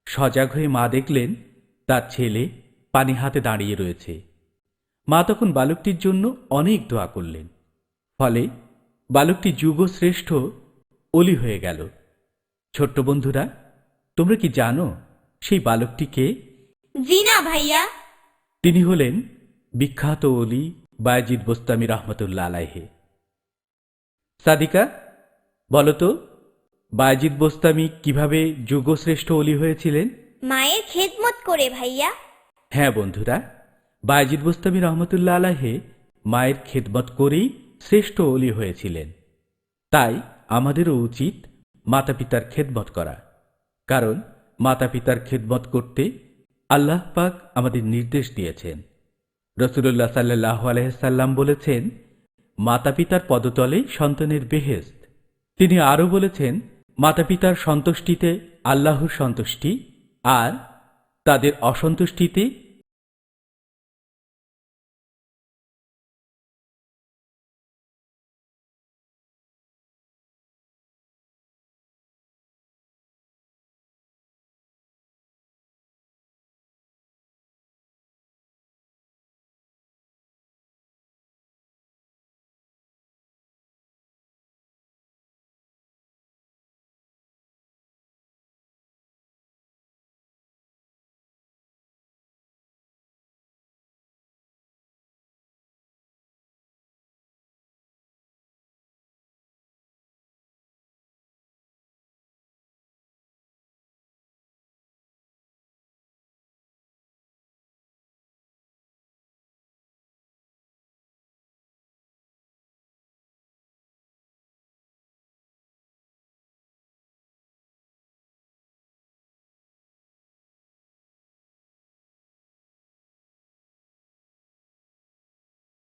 সজাগ হয়ে মা দেখলেন তার ছেলে পানি হাতে দাঁড়িয়ে রয়েছে। মা তখন বালকটির জন্য অনেক দোয়া করলেন। ফলে বালকটি যুগশ্রেষ্ঠ অলি হয়ে গেল। ছোট্ট বন্ধুরা, তোমরা কি জানো সেই বালকটিকে? জি না ভাইয়া। তিনি হলেন বিখ্যাত অলি বায়েজিদ বোস্তামি রহমতুল্লাহ আলাইহি। সাদিকা, বলতো বায়েজিদ বোস্তামি কিভাবে যুগশ্রেষ্ঠ অলি হয়েছিলেন? মায়ের খেদমত করে ভাইয়া। হ্যাঁ বন্ধুরা, বায়েজিদ বোস্তামি রহমতুল্লাহ আলাইহি মায়ের খেদমত করেই শ্রেষ্ঠ অলি হয়েছিলেন। তাই আমাদেরও উচিত মাতা পিতার খেদমত করা, কারণ মাতা পিতার খেদমত করতে আল্লাহ পাক আমাদের নির্দেশ দিয়েছেন। রাসূলুল্লাহ সাল্লাল্লাহু আলাইহি সাল্লাম বলেছেন, মাতা পিতার পদতলে সন্তানের বেহেশত। তিনি আরও বলেছেন, মাতা পিতার সন্তুষ্টিতে আল্লাহর সন্তুষ্টি, আর তাদের অসন্তুষ্টিতে